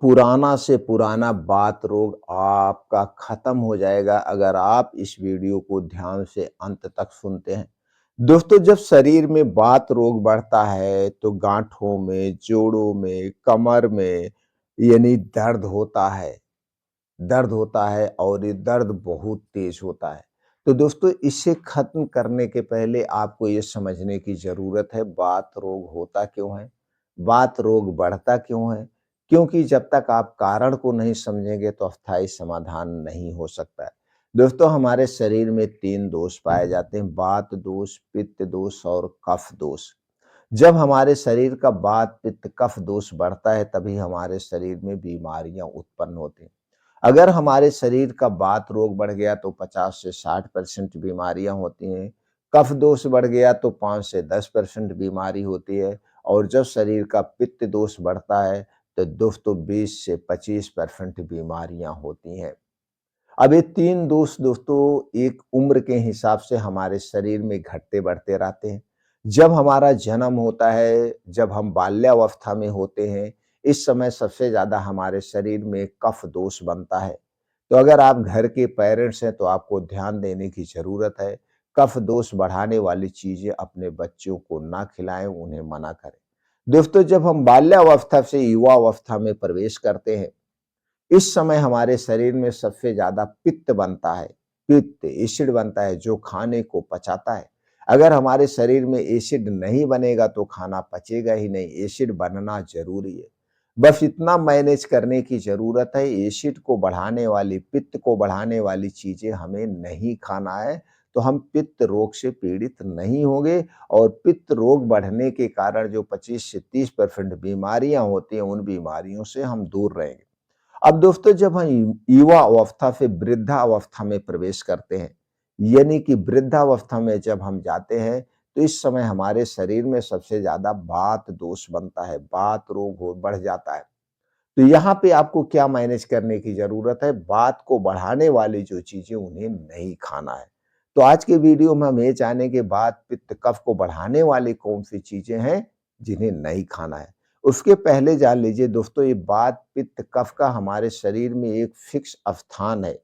पुराना से पुराना बात रोग आपका खत्म हो जाएगा अगर आप इस वीडियो को ध्यान से अंत तक सुनते हैं। दोस्तों, जब शरीर में बात रोग बढ़ता है तो गांठों में, जोड़ों में, कमर में यानी दर्द होता है और ये दर्द बहुत तेज होता है। तो दोस्तों, इसे खत्म करने के पहले आपको ये समझने की ज़रूरत है बात रोग होता क्यों है? बात रोग बढ़ता क्यों है? क्योंकि जब तक आप कारण को नहीं समझेंगे तो अस्थायी समाधान नहीं हो सकता है। दोस्तों, हमारे शरीर में 3 दोष पाए जाते हैं, वात दोष, पित्त दोष और कफ दोष। जब हमारे शरीर का वात, पित्त, कफ दोष बढ़ता है तभी हमारे शरीर में बीमारियाँ उत्पन्न होती हैं। अगर हमारे शरीर का वात रोग बढ़ गया तो 50 से 60% बीमारियां होती हैं। कफ दोष बढ़ गया तो 5 से 10% बीमारी होती है। और जब शरीर का पित्त दोष बढ़ता है तो दोस्तों 20 से 25% बीमारियां होती हैं। अब ये 3 दोष दोस्तों एक उम्र के हिसाब से हमारे शरीर में घटते बढ़ते रहते हैं। जब हमारा जन्म होता है, जब हम बाल्यावस्था में होते हैं, इस समय सबसे ज़्यादा हमारे शरीर में कफ दोष बनता है। तो अगर आप घर के पेरेंट्स हैं तो आपको ध्यान देने की ज़रूरत है। कफ दोष बढ़ाने वाली चीज़ें अपने बच्चों को ना खिलाएँ, उन्हें मना करें। दोस्तों, जब हम बाल्यावस्था से युवावस्था में प्रवेश करते हैं, इस समय हमारे शरीर में सबसे ज़्यादा पित्त बनता है। पित्त, एसिड बनता है जो खाने को पचाता है। अगर हमारे शरीर में एसिड नहीं बनेगा तो खाना पचेगा ही नहीं, एसिड बनना ज़रूरी है। बस इतना मैनेज करने की ज़रूरत है, एसिड को बढ़ाने वाली, पित्त को बढ़ाने वाली चीज़ें हमें नहीं खाना है, तो हम पित्त रोग से पीड़ित नहीं होंगे और पित्त रोग बढ़ने के कारण जो 25 से 30% बीमारियाँ होती हैं, उन बीमारियों से हम दूर रहेंगे। अब दोस्तों, जब हम युवा अवस्था से वृद्धावस्था में प्रवेश करते हैं, यानी कि वृद्धावस्था में जब हम जाते हैं, तो इस समय हमारे शरीर में सबसे ज़्यादा वात दोष बनता है, वात रोग हो बढ़ जाता है। तो यहाँ पे आपको क्या मैनेज करने की ज़रूरत है, वात को बढ़ाने वाली जो चीज़ें उन्हें नहीं खाना है। तो आज के वीडियो में हम ये जानेंगे वात, पित्त, कफ को बढ़ाने वाली कौन-सी चीज़ें हैं, जिन्हें नहीं खाना है। उसके पहले जान लीजिए दोस्तों, ये वात, पित्त, कफ का हमारे शरीर में एक फिक्स स्थान है।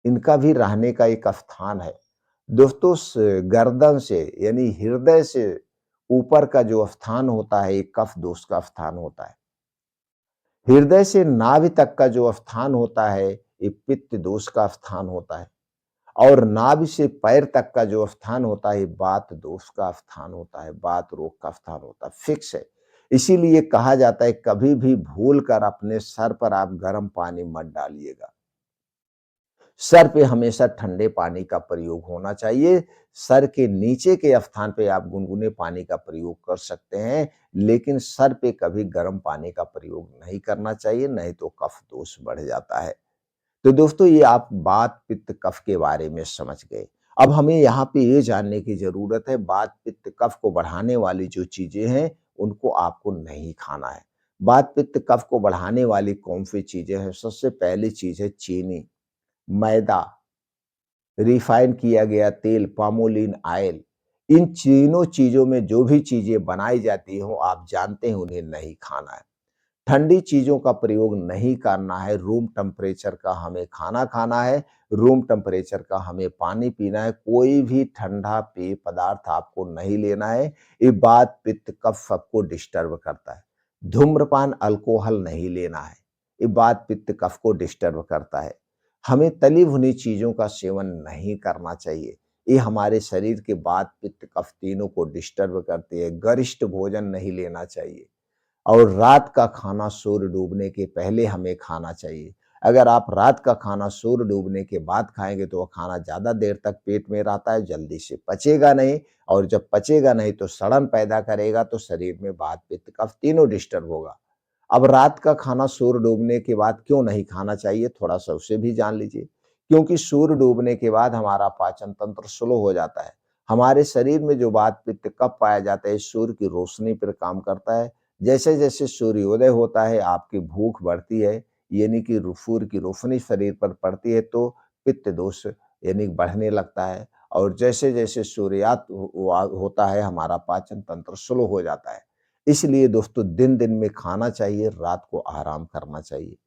इनका भी रहने का एक स्थान है। दोस्तों, गर्दन से यानी हृदय से ऊपर का जो स्थान होता है, ये कफ दोष का स्थान होता है। हृदय से नाभि तक का जो स्थान होता है, ये पित्त दोष का स्थान होता है। और नाभि से पैर तक का जो स्थान होता है, ये वात दोष का स्थान होता है, वात रोग का स्थान होता है, फिक्स है। इसीलिए कहा जाता है कभी भी भूल कर अपने सर पर आप गर्म पानी मत डालिएगा। सर पे हमेशा ठंडे पानी का प्रयोग होना चाहिए। सर के नीचे के स्थान पे आप गुनगुने पानी का प्रयोग कर सकते हैं, लेकिन सर पे कभी गर्म पानी का प्रयोग नहीं करना चाहिए, नहीं तो कफ दोष बढ़ जाता है। तो दोस्तों, ये आप वात, पित्त, कफ के बारे में समझ गए। अब हमें यहाँ पे ये जानने की ज़रूरत है वात, पित्त, कफ को बढ़ाने वाली जो चीज़ें हैं, उनको आपको नहीं खाना है। वात, पित्त, कफ को बढ़ाने वाली कौन-सी चीज़ें हैं? सबसे पहली चीज़ है चीनी, मैदा, रिफाइन किया गया तेल, पामोलिन ऑयल। इन तीनों चीज़ों में जो भी चीज़ें बनाई जाती हों, आप जानते हैं उन्हें नहीं खाना है। ठंडी चीज़ों का प्रयोग नहीं करना है, रूम टेम्परेचर का हमें खाना खाना है, रूम टेम्परेचर का हमें पानी पीना है, कोई भी ठंडा पेय पदार्थ आपको नहीं लेना है। ये वात, पित्त, कफ सबको डिस्टर्ब करता है। धूम्रपान, अल्कोहल नहीं लेना है, ये वात, पित्त, कफ को डिस्टर्ब करता है। हमें तली भुनी चीज़ों का सेवन नहीं करना चाहिए, ये हमारे शरीर के वात, पित्त, कफ तीनों को डिस्टर्ब करती है। गरिष्ठ भोजन नहीं लेना चाहिए। और रात का खाना सूर्य डूबने के पहले हमें खाना चाहिए। अगर आप रात का खाना सूर्य डूबने के बाद खाएँगे तो वो खाना ज़्यादा देर तक पेट में रहता है, जल्दी से पचेगा नहीं और जब पचेगा नहीं तो सड़न पैदा करेगा, तो शरीर में वात, पित्त, कफ तीनों डिस्टर्ब होगा। अब रात का खाना सूर्य डूबने के बाद क्यों नहीं खाना चाहिए, थोड़ा-सा उसे भी जान लीजिए। क्योंकि सूर्य डूबने के बाद हमारा पाचन तंत्र स्लो हो जाता है। हमारे शरीर में जो वात, पित्त, कफ पाया जाता है, सूर्य की रोशनी पर काम करता है। जैसे-जैसे सूर्योदय होता है, आपकी भूख बढ़ती है, यानी कि सूर्य की रोशनी शरीर पर पड़ती है तो पित्त दोष यानी बढ़ने लगता है। और जैसे-जैसे सूर्यास्त होता है, हमारा पाचन तंत्र स्लो हो जाता है। इसलिए दोस्तों दिन-दिन में खाना चाहिए, रात को आराम करना चाहिए।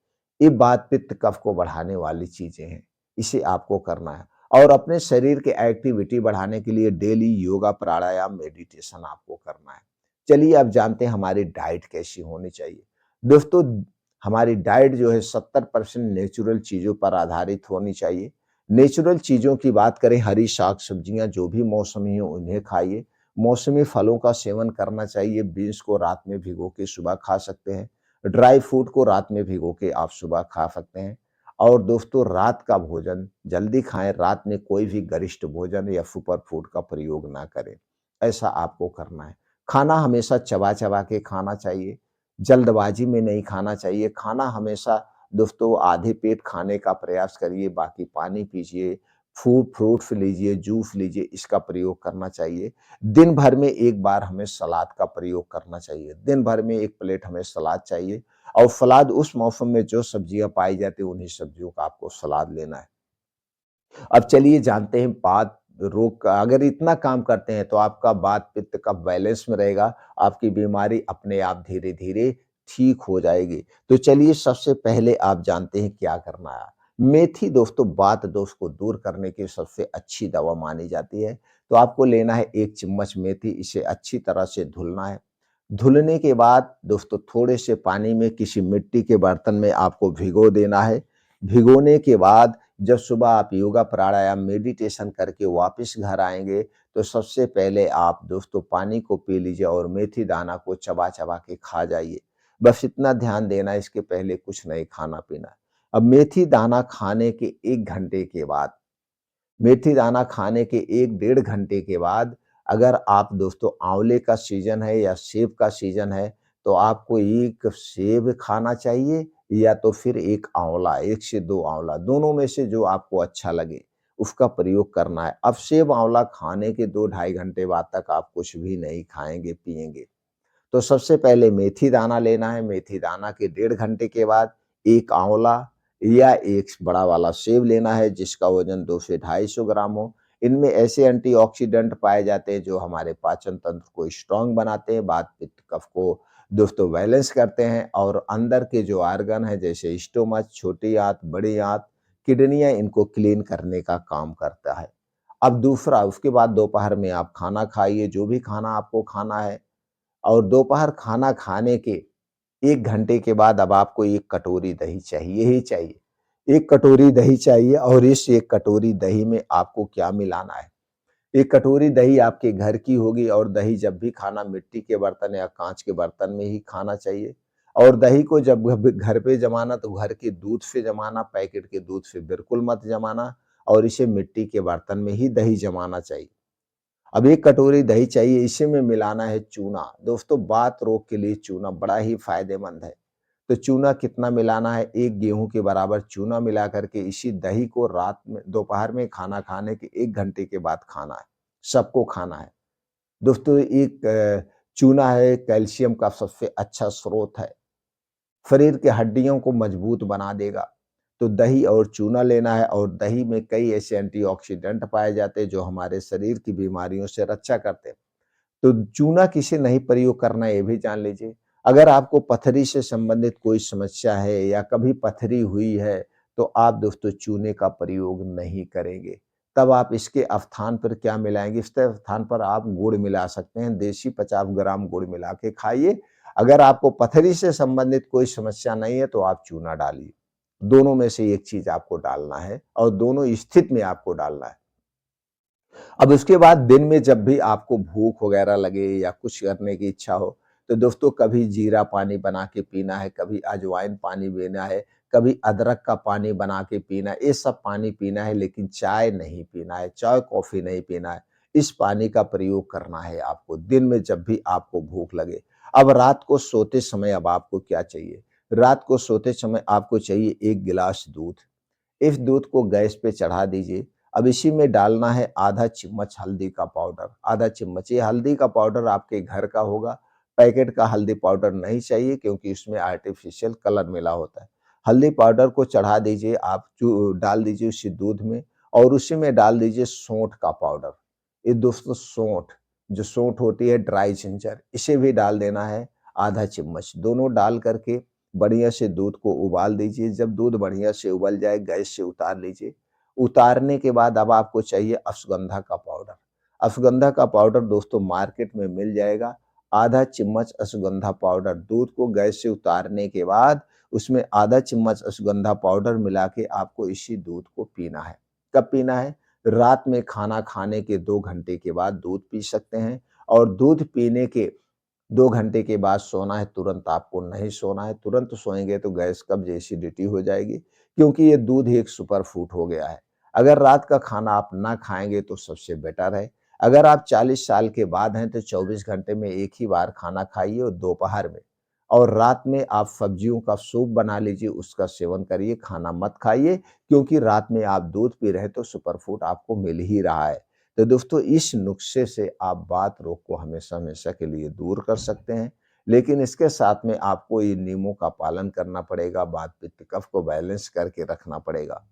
ये वात, पित्त, कफ को बढ़ाने वाली चीज़ें हैं, इसे आपको करना है और अपने शरीर की एक्टिविटी बढ़ाने के लिए डेली योगा, प्राणायाम, मेडिटेशन आपको करना है। चलिए अब जानते हैं हमारी डाइट कैसी होनी चाहिए। दोस्तों हमारी डाइट जो है 70% नेचुरल चीज़ों पर आधारित होनी चाहिए। नेचुरल चीज़ों की बात करें, हरी साग-सब्जियाँ जो भी मौसमी हो उन्हें खाइए। मौसमी फलों का सेवन करना चाहिए, बीन्स को रात में भिगो के सुबह खा सकते हैं। ड्राई फ्रूट को रात में भिगो के आप सुबह खा सकते हैं। और दोस्तों रात का भोजन जल्दी खाएँ, रात में कोई भी गरिष्ठ भोजन या सुपर फूड का प्रयोग ना करें। ऐसा आपको करना है। खाना हमेशा चबा-चबा के खाना चाहिए, जल्दबाजी में नहीं खाना चाहिए। खाना हमेशा दोस्तों आधे पेट खाने का प्रयास करिए, बाकी पानी पीजिए, फ्रूट्स लीजिए, जूस लीजिए, इसका प्रयोग करना चाहिए। दिन भर में 1 बार हमें सलाद का प्रयोग करना चाहिए। दिन भर में 1 प्लेट हमें सलाद चाहिए और सलाद उस मौसम में जो सब्जियाँ पाई जाती हैं, उन्हीं सब्जियों का आपको सलाद लेना है। अब चलिए जानते हैं वात रोग का, अगर इतना काम करते हैं तो आपका वात, पित्त, कफ बैलेंस में रहेगा, आपकी बीमारी अपने आप धीरे-धीरे ठीक हो जाएगी। तो चलिए सबसे पहले आप जानते हैं क्या करना है। मेथी दोस्तों वात दोष को दूर करने की सबसे अच्छी दवा मानी जाती है। तो आपको लेना है 1 चम्मच मेथी, इसे अच्छी तरह से धुलना है। धुलने के बाद दोस्तों थोड़े से पानी में किसी मिट्टी के बर्तन में आपको भिगो देना है। भिगोने के बाद जब सुबह आप योगा, प्राणायाम, मेडिटेशन करके वापस घर आएँगे, तो सबसे पहले आप दोस्तों पानी को पी लीजिए और मेथी दाना को चबा-चबा के खा जाइए। बस इतना ध्यान देना है, इसके पहले कुछ नहीं खाना-पीना। अब मेथी दाना खाने के 1 घंटे के बाद, मेथी दाना खाने के 1 डेढ़ घंटे के बाद अगर आप दोस्तों आँवले का सीज़न है या सेब का सीज़न है, तो आपको 1 सेब खाना चाहिए या तो फिर 1 आँवला, 1 से 2 आँवला, दोनों में से जो आपको अच्छा लगे, उसका प्रयोग करना है। अब सेब, आँवला खाने के 2 ढाई घंटे बाद तक आप कुछ भी नहीं खाएँगे, पिएँगे। तो सबसे पहले मेथी दाना लेना है, मेथी दाना के डेढ़ घंटे के बाद 1 आँवला या 1 बड़ा वाला सेब लेना है जिसका वज़न 2 से 250 ग्राम हो। इनमें ऐसे एंटीऑक्सीडेंट पाए जाते हैं जो हमारे पाचन तंत्र को स्ट्रॉन्ग बनाते हैं, वात, पित्त, कफ को दोस्तों बैलेंस करते हैं और अंदर के जो ऑर्गन हैं जैसे स्टोमच, छोटी आँत, बड़ी आँत, किडनियाँ, इनको क्लीन करने का काम करता है। अब दूसरा, उसके बाद दोपहर में आप खाना खाइए, जो भी खाना आपको खाना है और दोपहर खाना खाने के 1 घंटे के बाद अब आपको 1 कटोरी दही चाहिए ही चाहिए। 1 कटोरी दही चाहिए और इस 1 कटोरी दही में आपको क्या मिलाना है? 1 कटोरी दही आपके घर की होगी और दही जब भी खाना मिट्टी के बर्तन या काँच के बर्तन में ही खाना चाहिए और दही को जब घर पे जमाना तो घर के दूध से जमाना, पैकेट के दूध से बिल्कुल मत जमाना और इसे मिट्टी के बर्तन में ही दही जमाना चाहिए। अब 1 कटोरी दही चाहिए, इसी में मिलाना है चूना। दोस्तों वात रोग के लिए चूना बड़ा ही फ़ायदेमंद है। तो चूना कितना मिलाना है? 1 गेहूँ के बराबर चूना मिला कर के इसी दही को रात में, दोपहर में खाना खाने के 1 घंटे के बाद खाना है, सबको खाना है। दोस्तों एक चूना है कैल्शियम का सबसे अच्छा स्रोत है। शरीर की हड्डियों को मजबूत बना देगा। तो दही और चूना लेना है और दही में कई ऐसे एंटीऑक्सीडेंट पाए जाते हैं जो हमारे शरीर की बीमारियों से रक्षा करते हैं। तो चूना किसे नहीं प्रयोग करना है ये भी जान लीजिए। अगर आपको पथरी से संबंधित कोई समस्या है या कभी पथरी हुई है, तो आप दोस्तों चूने का प्रयोग नहीं करेंगे। तब आप इसके स्थान पर क्या मिलाएँगे? इसके स्थान पर आप गुड़ मिला सकते हैं। देसी 50 ग्राम गुड़ मिला के खाइए। अगर आपको पथरी से संबंधित कोई समस्या नहीं है, तो आप चूना डालिए। दोनों में से एक चीज़ आपको डालना है और दोनों स्थिति में आपको डालना है। अब उसके बाद दिन में जब भी आपको भूख वगैरह लगे या कुछ करने की इच्छा हो, तो दोस्तों कभी जीरा पानी बना के पीना है, कभी अजवाइन पानी पीना है, कभी अदरक का पानी बना के पीना है। ये सब पानी पीना है लेकिन चाय नहीं पीना है, चाय, कॉफ़ी नहीं पीना है। इस पानी का प्रयोग करना है आपको दिन में जब भी आपको भूख लगे। अब रात को सोते समय अब आपको क्या चाहिए? रात को सोते समय आपको चाहिए 1 गिलास दूध। इस दूध को गैस पे चढ़ा दीजिए। अब इसी में डालना है आधा चम्मच हल्दी का पाउडर, आधा चम्मच। ये हल्दी का पाउडर आपके घर का होगा, पैकेट का हल्दी पाउडर नहीं चाहिए क्योंकि इसमें आर्टिफ़िशियल कलर मिला होता है। हल्दी पाउडर को चढ़ा दीजिए, आप चू डाल दीजिए उसी दूध में और उसी में डाल दीजिए सौंठ का पाउडर। ये दोस्तों सौंठ, जो सौंठ होती है ड्राई जिंजर, इसे भी डाल देना है आधा चम्मच। दोनों डाल करके बढ़िया से दूध को उबाल दीजिए। जब दूध बढ़िया से उबल जाए गैस से उतार लीजिए। उतारने के बाद अब आपको चाहिए अश्वगंधा का पाउडर। अश्वगंधा का पाउडर दोस्तों मार्केट में मिल जाएगा। आधा चम्मच अश्वगंधा पाउडर, दूध को गैस से उतारने के बाद उसमें आधा चम्मच अश्वगंधा पाउडर मिला के आपको इसी दूध को पीना है। कब पीना है? रात में खाना खाने के 2 घंटे के बाद दूध पी सकते हैं और दूध पीने के 2 घंटे के बाद सोना है, तुरंत आपको नहीं सोना है। तुरंत सोएँगे तो गैस, कब्ज़, एसिडिटी हो जाएगी क्योंकि ये दूध एक सुपर फूड हो गया है। अगर रात का खाना आप ना खाएँगे तो सबसे बेटर है। अगर आप 40 साल के बाद हैं तो 24 घंटे में 1 ही बार खाना खाइए और दोपहर में, और रात में आप सब्जियों का सूप बना लीजिए, उसका सेवन करिए, खाना मत खाइए क्योंकि रात में आप दूध पी रहे हैं तो सुपर फूड आपको मिल ही रहा है। तो दोस्तों इस नुस्खे से आप बात रोग को हमेशा-हमेशा के लिए दूर कर सकते हैं। लेकिन इसके साथ में आपको ये नियमों का पालन करना पड़ेगा, वात, पित्त, कफ को बैलेंस करके रखना पड़ेगा।